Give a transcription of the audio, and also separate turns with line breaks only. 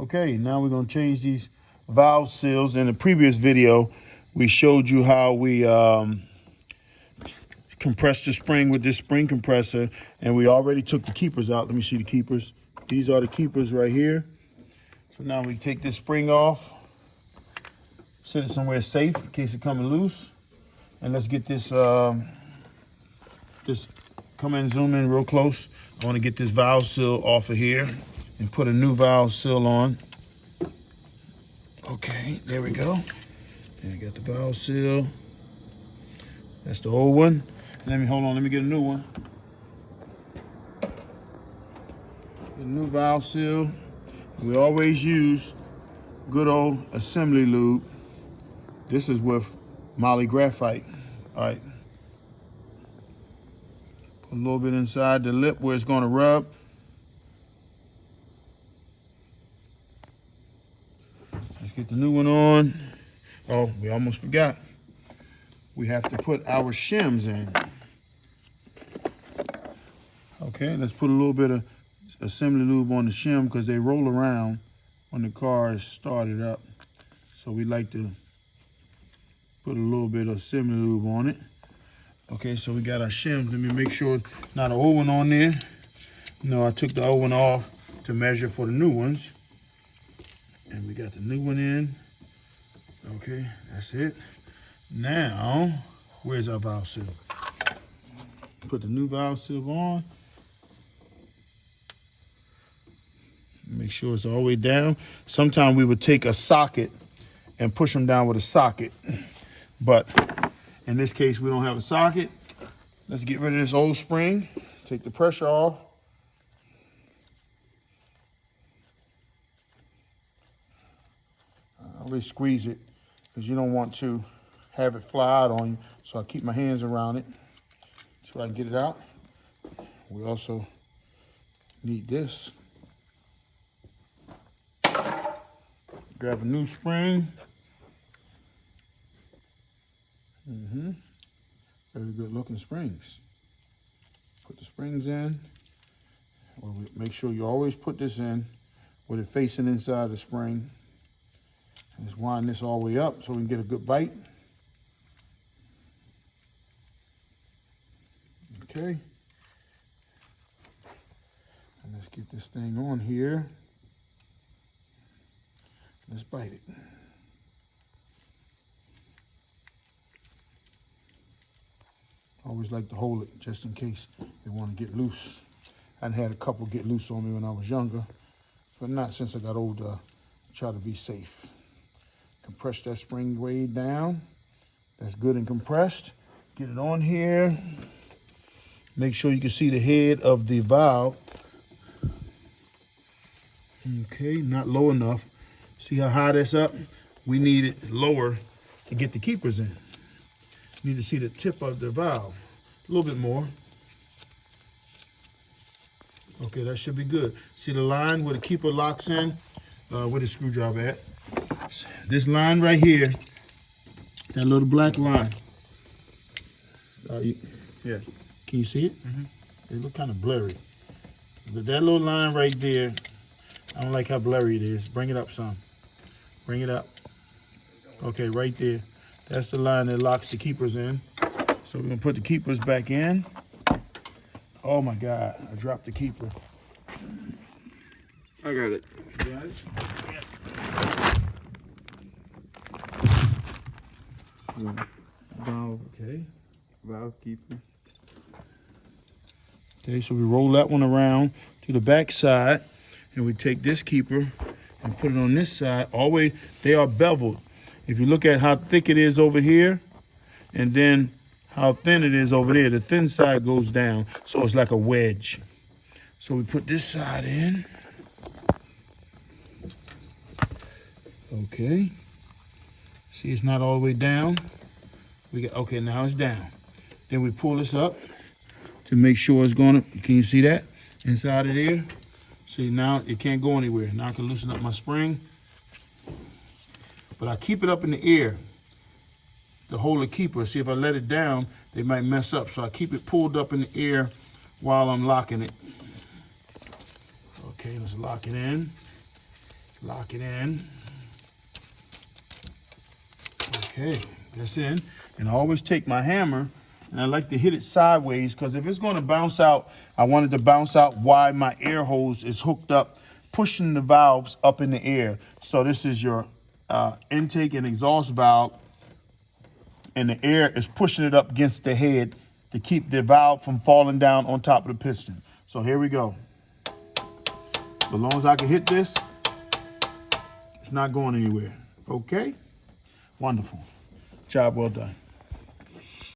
Okay, now we're going to change these valve seals. In the previous video, we showed you how we compressed the spring with this spring compressor, and we already took the keepers out. Let me see the keepers. These are the keepers right here. So now we take this spring off, set it somewhere safe in case it's coming loose, and let's get this, just come in, zoom in real close. I want to get this valve seal off of here and put a new valve seal on. Okay, there we go. And I got the valve seal. That's the old one. Let me get a new one. Get a new valve seal. We always use good old assembly lube. This is with Moly Graphite. All right. Put a little bit inside the lip where it's gonna rub. Let's get the new one on. Oh, we almost forgot. We have to put our shims in. Okay, let's put a little bit of assembly lube on the shim because they roll around when the car is started up. So we like to put a little bit of assembly lube on it. Okay, so we got our shims. Let me make sure not an old one on there. No, I took the old one off to measure for the new ones. And we got the new one in. Okay, that's it. Now, where's our valve seal? Put the new valve seal on. Make sure it's all the way down. Sometimes we would take a socket and push them down with a socket. But in this case, we don't have a socket. Let's get rid of this old spring. Take the pressure off. I always squeeze it because you don't want to have it fly out on you. So I keep my hands around it so I can get it out. We also need this. Grab a new spring. Very good looking springs. Put the springs in. Well, make sure you always put this in with it facing inside the spring. And just wind this all the way up so we can get a good bite. Okay. And let's get this thing on here. Let's bite it. Always like to hold it just in case they want to get loose. I had a couple get loose on me when I was younger, but not since I got older. I try to be safe. Compress that spring way down. That's good and compressed. Get it on here. Make sure you can see the head of the valve. Okay, not low enough. See how high that's up? We need it lower to get the keepers in. Need to see the tip of the valve. A little bit more. Okay, that should be good. See the line where the keeper locks in? Where the screwdriver at? This line right here, that little black line. Yeah. Can you see it? They look kind of blurry. But that little line right there, I don't like how blurry it is. Bring it up some. Bring it up. Okay, right there. That's the line that locks the keepers in. So we're gonna put the keepers back in. Oh my God, I dropped the keeper.
I got it.
You got it? Yeah. Valve, okay. Valve keeper. Okay, so we roll that one around to the back side, and we take this keeper and put it on this side. Always, they are beveled. If you look at how thick it is over here, and then how thin it is over there, the thin side goes down, so it's like a wedge. So we put this side in. Okay. See, it's not all the way down. Okay, now it's down. Then we pull this up to make sure it's gonna, can you see that? Inside of there. See, now it can't go anywhere. Now I can loosen up my spring. But I keep it up in the air to hold the keeper. See, if I let it down, they might mess up. So I keep it pulled up in the air while I'm locking it. Okay, let's lock it in. Lock it in. Okay, that's in. And I always take my hammer and I like to hit it sideways because if it's going to bounce out, I want it to bounce out while my air hose is hooked up, pushing the valves up in the air. So this is your intake and exhaust valve, and the air is pushing it up against the head to keep the valve from falling down on top of the piston. So here we go. As long as I can hit this, it's not going anywhere. Okay? Wonderful. Job well done.